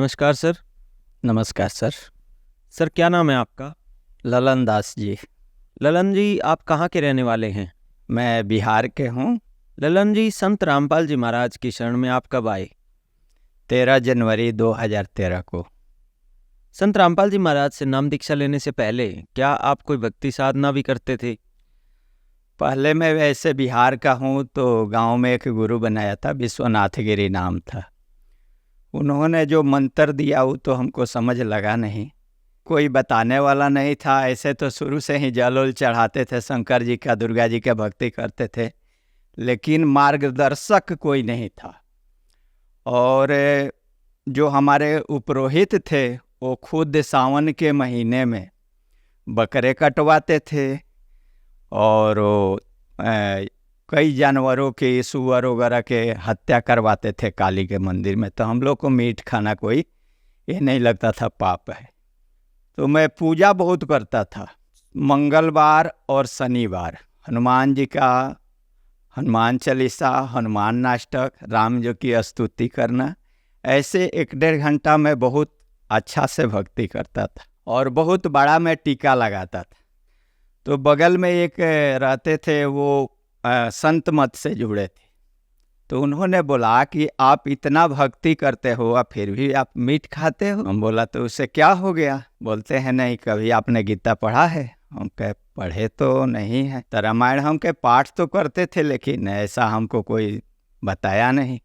नमस्कार सर। नमस्कार sir. Sir क्या नाम है आपका? ललन दास जी। ललन जी, आप कहाँ के रहने वाले हैं? मैं बिहार के हूँ। ललन जी, संत रामपाल जी महाराज की शरण में आप कब आए? 13 जनवरी 2013 को। संत रामपाल जी महाराज से नाम दीक्षा लेने से पहले क्या आप कोई भक्ति साधना भी करते थे? पहले मैं वैसे बिहार का हूँ तो गांव में एक गुरु बनाया था, विश्वनाथ गिरी नाम था। उन्होंने जो मंत्र दिया वो तो हमको समझ लगा नहीं, कोई बताने वाला नहीं था। ऐसे तो शुरू से ही जल उल चढ़ाते थे, शंकर जी का दुर्गा जी का भक्ति करते थे, लेकिन मार्गदर्शक कोई नहीं था। और जो हमारे उपरोहित थे वो खुद सावन के महीने में बकरे कटवाते थे और कई जानवरों के, सुअर वगैरह के हत्या करवाते थे काली के मंदिर में। तो हम लोग को मीट खाना कोई ये नहीं लगता था पाप है। तो मैं पूजा बहुत करता था। मंगलवार और शनिवार हनुमान जी का हनुमान चालीसा, हनुमान नाष्टक, राम जी की स्तुति करना, ऐसे 1-1.5 घंटा मैं बहुत अच्छा से भक्ति करता था। और बहुत बड़ा मैं टीका लगाता था। तो बगल में एक रहते थे, वो संत मत से जुड़े थे। तो उन्होंने बोला कि आप इतना भक्ति करते हो और फिर भी आप मीट खाते हो। हम बोला तो उससे क्या हो गया? बोलते हैं नहीं, कभी आपने गीता पढ़ा है? हम कहे पढ़े तो नहीं है। तो रामायण हम के पाठ तो करते थे, लेकिन ऐसा हमको कोई बताया नहीं।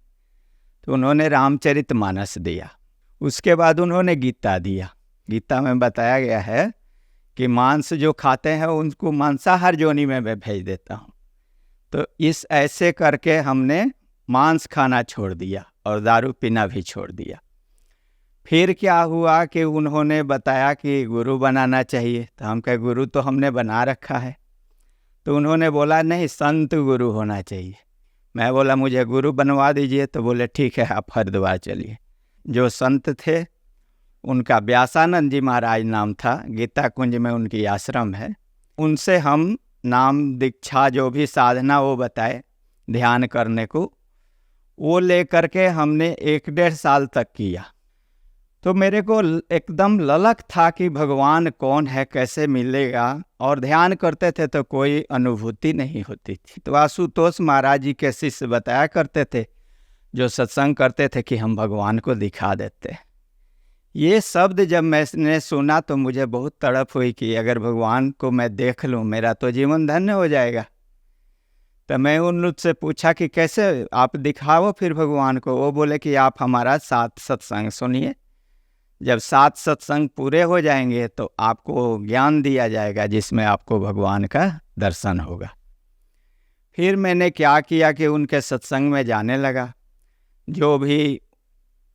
तो उन्होंने रामचरितमानस दिया। उसके बाद उन्होंने गीता दिया। गीता में बताया गया है कि मांस जो खाते हैं उनको मांसाहार जोनि में मैं भेज देता हूँ। तो इस ऐसे करके हमने मांस खाना छोड़ दिया और दारू पीना भी छोड़ दिया। फिर क्या हुआ कि उन्होंने बताया कि गुरु बनाना चाहिए। तो हम कहे गुरु तो हमने बना रखा है। तो उन्होंने बोला नहीं, संत गुरु होना चाहिए। मैं बोला मुझे गुरु बनवा दीजिए। तो बोले ठीक है, आप हरिद्वार चलिए। जो संत थे उनका व्यासानंद जी महाराज नाम था, गीता कुंज में उनकी आश्रम है। उनसे हम नाम दीक्षा जो भी साधना वो बताए ध्यान करने को, वो ले करके हमने 1-1.5 साल तक किया। तो मेरे को एकदम ललक था कि भगवान कौन है, कैसे मिलेगा। और ध्यान करते थे तो कोई अनुभूति नहीं होती थी। तो आशुतोष महाराज जी के शिष्य बताया करते थे, जो सत्संग करते थे, कि हम भगवान को दिखा देते। ये शब्द जब मैंने सुना तो मुझे बहुत तड़प हुई कि अगर भगवान को मैं देख लूँ मेरा तो जीवन धन्य हो जाएगा। तो मैं उन लोग से पूछा कि कैसे आप दिखाओ फिर भगवान को। वो बोले कि आप हमारा 7 सत्संग सुनिए, जब 7 सत्संग पूरे हो जाएंगे तो आपको ज्ञान दिया जाएगा जिसमें आपको भगवान का दर्शन होगा। फिर मैंने क्या किया कि उनके सत्संग में जाने लगा। जो भी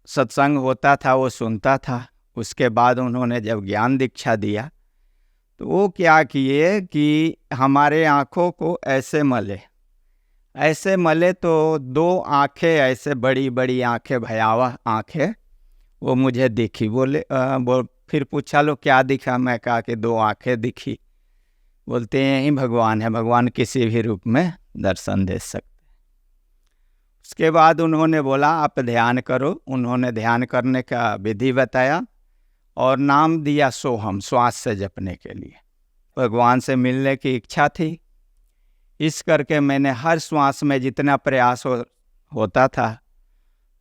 सत्संग होता था वो सुनता था। उसके बाद उन्होंने जब ज्ञान दीक्षा दिया तो वो क्या किए कि हमारे आँखों को ऐसे मले तो 2 आँखें ऐसे बड़ी बड़ी आँखें, भयावह आँखें, वो मुझे दिखी। फिर पूछा लो क्या दिखा? मैं कहा कि 2 आँखें दिखी। बोलते हैं यही भगवान है, भगवान किसी भी रूप में दर्शन दे सकते। उसके बाद उन्होंने बोला आप ध्यान करो। उन्होंने ध्यान करने का विधि बताया और नाम दिया सोहम, श्वास से जपने के लिए। भगवान से मिलने की इच्छा थी, इस करके मैंने हर श्वास में जितना प्रयास होता था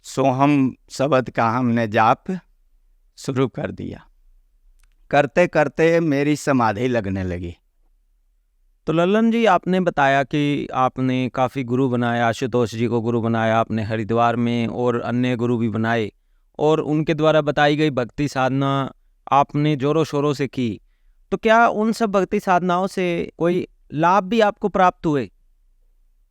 सोहम शब्द का हमने जाप शुरू कर दिया। करते करते मेरी समाधि लगने लगी। तो ललन जी, आपने बताया कि आपने काफ़ी गुरु बनाए, आशुतोष जी को गुरु बनाया आपने हरिद्वार में, और अन्य गुरु भी बनाए, और उनके द्वारा बताई गई भक्ति साधना आपने जोरों शोरों से की। तो क्या उन सब भक्ति साधनाओं से कोई लाभ भी आपको प्राप्त हुए?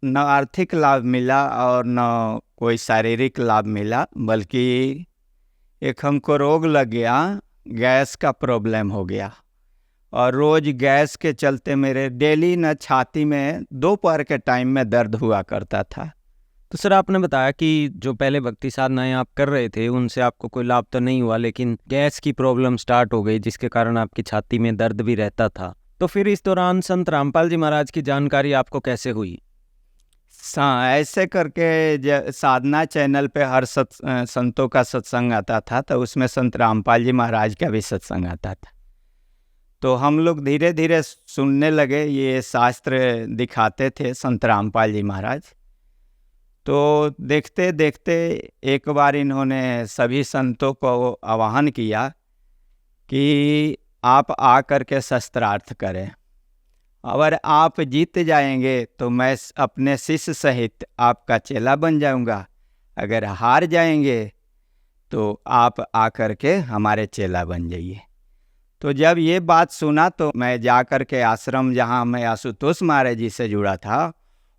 न आर्थिक लाभ मिला और न कोई शारीरिक लाभ मिला, बल्कि एक हमको रोग लग गया, गैस का प्रॉब्लम हो गया। और रोज़ गैस के चलते मेरे डेली न छाती में दोपहर के टाइम में दर्द हुआ करता था। तो सर आपने बताया कि जो पहले भक्ति साधनाएं आप कर रहे थे उनसे आपको कोई लाभ तो नहीं हुआ, लेकिन गैस की प्रॉब्लम स्टार्ट हो गई जिसके कारण आपकी छाती में दर्द भी रहता था। तो फिर इस दौरान संत रामपाल जी महाराज की जानकारी आपको कैसे हुई? ऐसे करके साधना चैनल पे हर संतों का सत्संग आता था, तो उसमें संत रामपाल जी महाराज का भी सत्संग आता था। तो हम लोग धीरे धीरे सुनने लगे, ये शास्त्र दिखाते थे संत रामपाल जी महाराज। तो देखते देखते एक बार इन्होंने सभी संतों को आह्वान किया कि आप आ करके शस्त्रार्थ करें, अगर आप जीत जाएंगे तो मैं अपने शिष्य सहित आपका चेला बन जाऊंगा, अगर हार जाएंगे तो आप आकर के हमारे चेला बन जाइए। तो जब ये बात सुना तो मैं जाकर के आश्रम जहाँ मैं आशुतोष महाराज जी से जुड़ा था,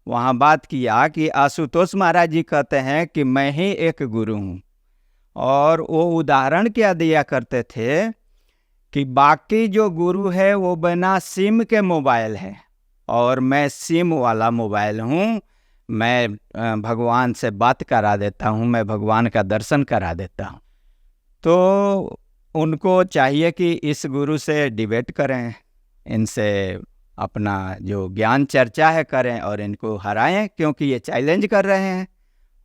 वहाँ बात किया कि आशुतोष महाराज जी कहते हैं कि मैं ही एक गुरु हूँ। और वो उदाहरण क्या दिया करते थे कि बाकी जो गुरु है वो बिना सिम के मोबाइल है और मैं सिम वाला मोबाइल हूँ। मैं भगवान से बात करा देता हूँ, मैं भगवान का दर्शन करा देता हूँ। तो उनको चाहिए कि इस गुरु से डिबेट करें, इनसे अपना जो ज्ञान चर्चा है करें और इनको हराएं, क्योंकि ये चैलेंज कर रहे हैं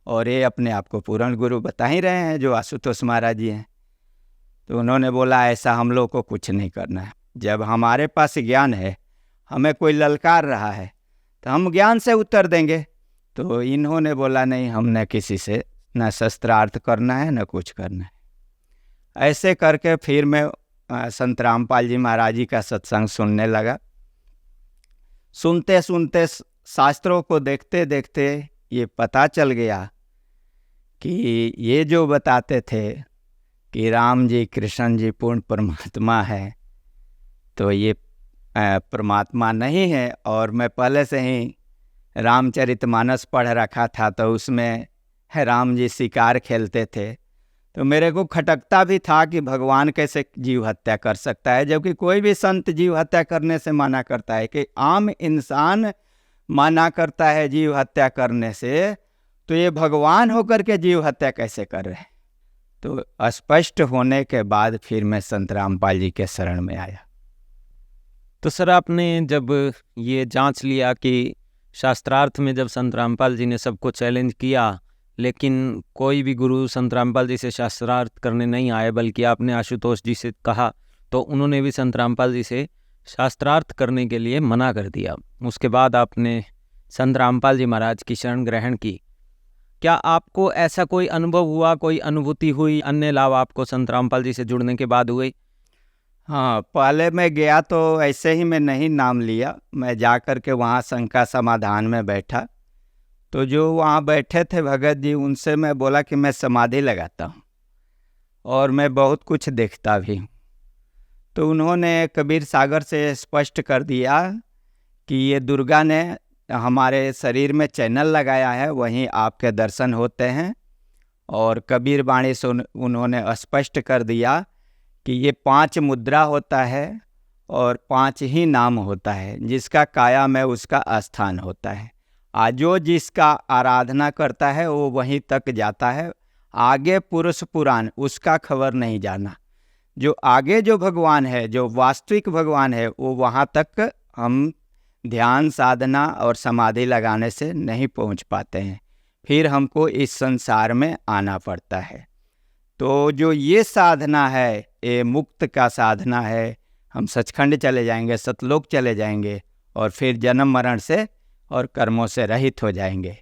और ये अपने आप को पूर्ण गुरु बता ही रहे हैं जो आशुतोष महाराज जी हैं। तो उन्होंने बोला ऐसा हम लोग को कुछ नहीं करना है, जब हमारे पास ज्ञान है, हमें कोई ललकार रहा है तो हम ज्ञान से उत्तर देंगे। तो इन्होंने बोला नहीं, हमने किसी से न शस्त्रार्थ करना है न कुछ करना है। ऐसे करके फिर मैं संत रामपाल जी महाराज जी का सत्संग सुनने लगा। सुनते सुनते शास्त्रों को देखते देखते ये पता चल गया कि ये जो बताते थे कि राम जी कृष्ण जी पूर्ण परमात्मा है, तो ये परमात्मा नहीं है। और मैं पहले से ही रामचरितमानस पढ़ रखा था, तो उसमें राम जी शिकार खेलते थे, तो मेरे को खटकता भी था कि भगवान कैसे जीव हत्या कर सकता है, जबकि कोई भी संत जीव हत्या करने से मना करता है। कि आम इंसान मना करता है जीव हत्या करने से, तो ये भगवान होकर के जीव हत्या कैसे कर रहे हैं। तो स्पष्ट होने के बाद फिर मैं संत रामपाल जी के शरण में आया। तो सर, आपने जब ये जांच लिया कि शास्त्रार्थ में जब संत रामपाल जी ने सबको चैलेंज किया, लेकिन कोई भी गुरु संत रामपाल जी से शास्त्रार्थ करने नहीं आए, बल्कि आपने आशुतोष जी से कहा तो उन्होंने भी संत रामपाल जी से शास्त्रार्थ करने के लिए मना कर दिया। उसके बाद आपने संत रामपाल जी महाराज की शरण ग्रहण की। क्या आपको ऐसा कोई अनुभव हुआ, कोई अनुभूति हुई, अन्य लाभ आपको संत रामपाल जी से जुड़ने के बाद हुए? हाँ, पहले मैं गया तो ऐसे ही मैं नहीं नाम लिया, मैं जा कर के वहाँ शंका समाधान में बैठा। तो जो वहाँ बैठे थे भगत जी, उनसे मैं बोला कि मैं समाधि लगाता हूँ और मैं बहुत कुछ देखता भी हूँ। तो उन्होंने कबीर सागर से स्पष्ट कर दिया कि ये दुर्गा ने हमारे शरीर में चैनल लगाया है, वहीं आपके दर्शन होते हैं। और कबीर वाणी से उन्होंने स्पष्ट कर दिया कि ये 5 मुद्रा होता है और 5 ही नाम होता है, जिसका काया में उसका स्थान होता है। जो जिसका आराधना करता है वो वहीं तक जाता है, आगे पुरुष पुराण उसका खबर नहीं जाना। जो आगे जो भगवान है, जो वास्तविक भगवान है, वो वहाँ तक हम ध्यान साधना और समाधि लगाने से नहीं पहुँच पाते हैं, फिर हमको इस संसार में आना पड़ता है। तो जो ये साधना है, ये मुक्त का साधना है, हम सचखंड चले जाएंगे, सतलोक चले जाएंगे और फिर जन्म मरण से और कर्मों से रहित हो जाएंगे।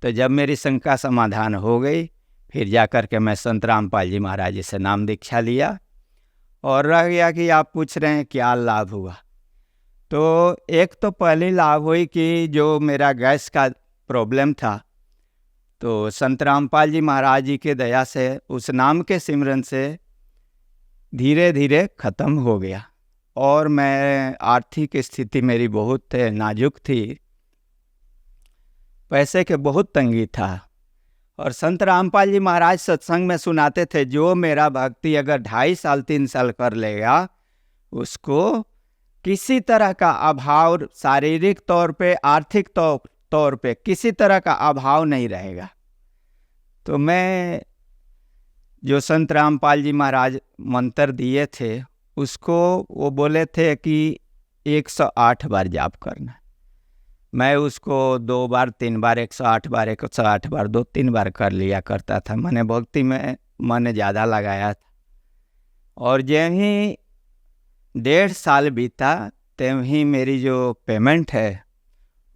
तो जब मेरी शंका समाधान हो गई, फिर जाकर के मैं संत रामपाल जी महाराज जी से नाम दीक्षा लिया। और रह गया कि आप पूछ रहे हैं क्या लाभ हुआ, तो एक तो पहली लाभ हुई कि जो मेरा गैस का प्रॉब्लम था, तो संत रामपाल जी महाराज जी के दया से उस नाम के सिमरन से धीरे धीरे ख़त्म हो गया। और मैं आर्थिक स्थिति मेरी बहुत नाजुक थी, पैसे के बहुत तंगी था। और संत रामपाल जी महाराज सत्संग में सुनाते थे, जो मेरा भक्ति अगर 2.5 साल 3 साल कर लेगा, उसको किसी तरह का अभाव, शारीरिक तौर पे, आर्थिक तौर पे किसी तरह का अभाव नहीं रहेगा। तो मैं जो संत रामपाल जी महाराज मंत्र दिए थे, उसको वो बोले थे कि 108 बार जाप करना। मैं उसको 2 बार 3 बार 108 बार 108 बार 2-3 बार कर लिया करता था। मैंने भक्ति में मन ज़्यादा लगाया था। और जब ही 1.5 साल बीता तब ही मेरी जो पेमेंट है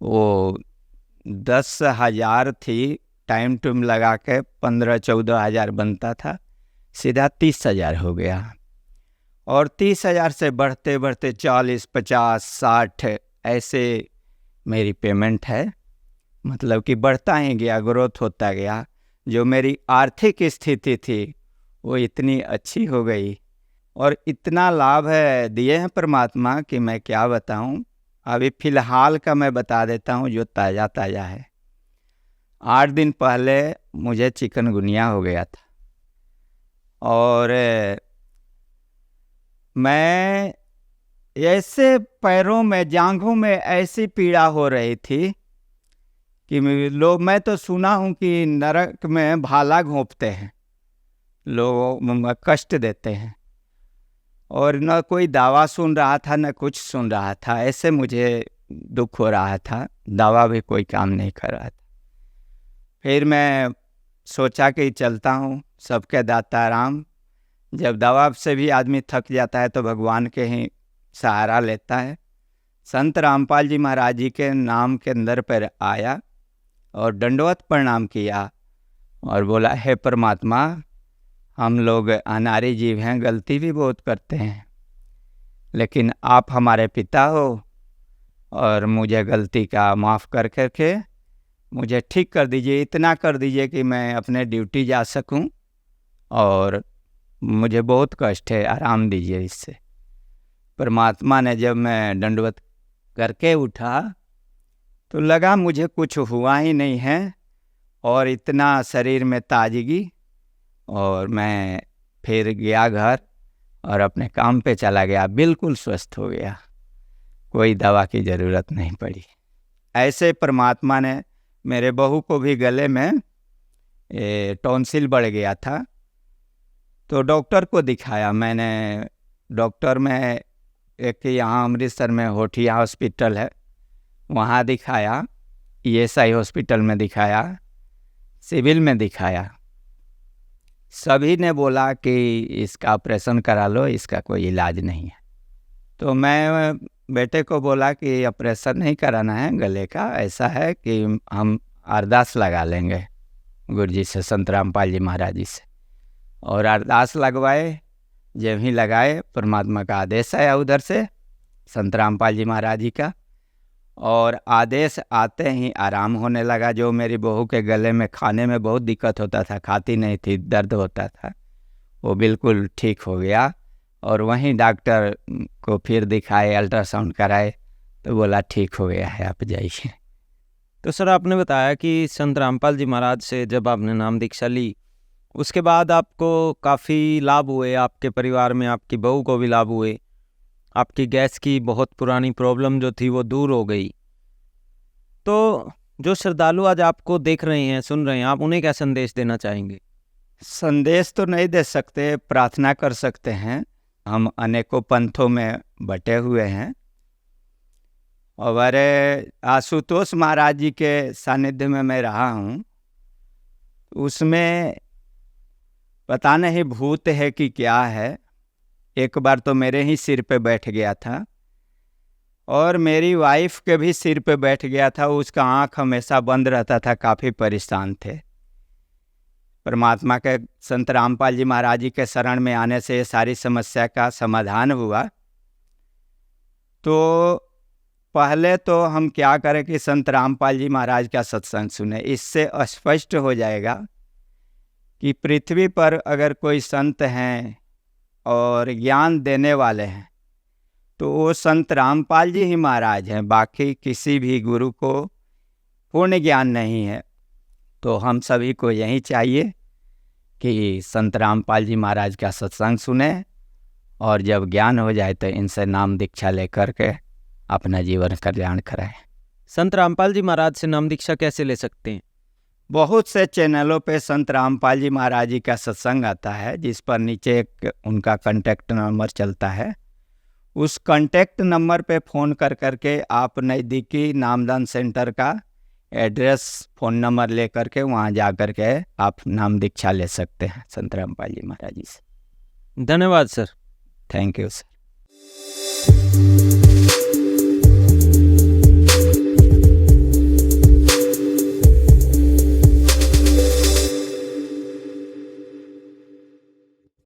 वो 10,000 थी, टाइम टूम लगा के 15-14 हज़ार बनता था, सीधा 30,000 हो गया। और 30,000 से बढ़ते बढ़ते 40, 50, 60 ऐसे मेरी पेमेंट है। मतलब कि बढ़ता ही गया, ग्रोथ होता गया। जो मेरी आर्थिक स्थिति थी वो इतनी अच्छी हो गई और इतना लाभ है दिए हैं परमात्मा कि मैं क्या बताऊं। अभी फ़िलहाल का मैं बता देता हूं जो ताज़ा ताज़ा है। 8 दिन पहले मुझे चिकनगुनिया हो गया था और मैं ऐसे पैरों में जांघों में ऐसी पीड़ा हो रही थी कि मैं तो सुना हूं कि नरक में भाला घोंपते हैं, लोग कष्ट देते हैं, और न कोई दवा सुन रहा था न कुछ सुन रहा था। ऐसे मुझे दुख हो रहा था, दवा भी कोई काम नहीं कर रहा था। फिर मैं सोचा कि चलता हूँ, सबके दाता राम। जब दवा से भी आदमी थक जाता है तो भगवान के ही सहारा लेता है। संत रामपाल जी महाराज जी के नाम के अंदर पर आया और दंडवत प्रणाम किया और बोला, हे परमात्मा, हम लोग अनारी जीव हैं, गलती भी बहुत करते हैं, लेकिन आप हमारे पिता हो और मुझे गलती का माफ़ कर करके मुझे ठीक कर दीजिए। इतना कर दीजिए कि मैं अपने ड्यूटी जा सकूं, और मुझे बहुत कष्ट है, आराम दीजिए इससे। परमात्मा ने जब मैं दंडवत करके उठा तो लगा मुझे कुछ हुआ ही नहीं है, और इतना शरीर में ताजगी। और मैं फिर गया घर और अपने काम पे चला गया, बिल्कुल स्वस्थ हो गया, कोई दवा की ज़रूरत नहीं पड़ी। ऐसे परमात्मा ने मेरे बहू को भी गले में टॉन्सिल बढ़ गया था, तो डॉक्टर को दिखाया मैंने। डॉक्टर में एक यहाँ अमृतसर में होठिया हॉस्पिटल है, वहाँ दिखाया, ESI हॉस्पिटल में दिखाया, सिविल में दिखाया। सभी ने बोला कि इसका ऑपरेशन करा लो, इसका कोई इलाज नहीं है। तो मैं बेटे को बोला कि ऑपरेशन नहीं कराना है गले का, ऐसा है कि हम अरदास लगा लेंगे गुरु जी से, संत रामपाल जी महाराज जी से। और अरदास लगवाए। जब ही लगाए, परमात्मा का आदेश आया उधर से, संत रामपाल जी महाराज जी का, और आदेश आते ही आराम होने लगा। जो मेरी बहू के गले में खाने में बहुत दिक्कत होता था, खाती नहीं थी, दर्द होता था, वो बिल्कुल ठीक हो गया। और वहीं डॉक्टर को फिर दिखाए, अल्ट्रासाउंड कराए, तो बोला ठीक हो गया है, आप जाइए। तो सर, आपने बताया कि संत रामपाल जी महाराज से जब आपने नाम दीक्षा ली, उसके बाद आपको काफ़ी लाभ हुए, आपके परिवार में आपकी बहू को भी लाभ हुए, आपकी गैस की बहुत पुरानी प्रॉब्लम जो थी वो दूर हो गई। तो जो श्रद्धालु आज आपको देख रहे हैं, सुन रहे हैं, आप उन्हें क्या संदेश देना चाहेंगे? संदेश तो नहीं दे सकते, प्रार्थना कर सकते हैं। हम अनेकों पंथों में बटे हुए हैं, और आशुतोष महाराज जी के सानिध्य में मैं रहा हूँ। उसमें पता नहीं भूत है कि क्या है, एक बार तो मेरे ही सिर पे बैठ गया था, और मेरी वाइफ के भी सिर पे बैठ गया था। उसका आँख हमेशा बंद रहता था, काफ़ी परेशान थे। परमात्मा के संत रामपाल जी महाराज जी के शरण में आने से ये सारी समस्या का समाधान हुआ। तो पहले तो हम क्या करें कि संत रामपाल जी महाराज का सत्संग सुने। इससे स्पष्ट हो जाएगा कि पृथ्वी पर अगर कोई संत हैं और ज्ञान देने वाले हैं तो वो संत रामपाल जी ही महाराज हैं, बाकी किसी भी गुरु को पूर्ण ज्ञान नहीं है। तो हम सभी को यही चाहिए कि संत रामपाल जी महाराज का सत्संग सुने, और जब ज्ञान हो जाए तो इनसे नाम दीक्षा लेकर के अपना जीवन कल्याण कराएं। संत रामपाल जी महाराज से नाम दीक्षा कैसे ले सकते हैं? बहुत से चैनलों पे संत रामपाल जी महाराज जी का सत्संग आता है, जिस पर नीचे एक उनका कॉन्टैक्ट नंबर चलता है। उस कांटेक्ट नंबर पे फ़ोन कर करके आप नज़दीकी नामदान सेंटर का एड्रेस, फ़ोन नंबर ले करके वहाँ जा करके आप नाम दीक्षा ले सकते हैं संत रामपाल जी महाराज जी से। धन्यवाद सर। Thank you sir.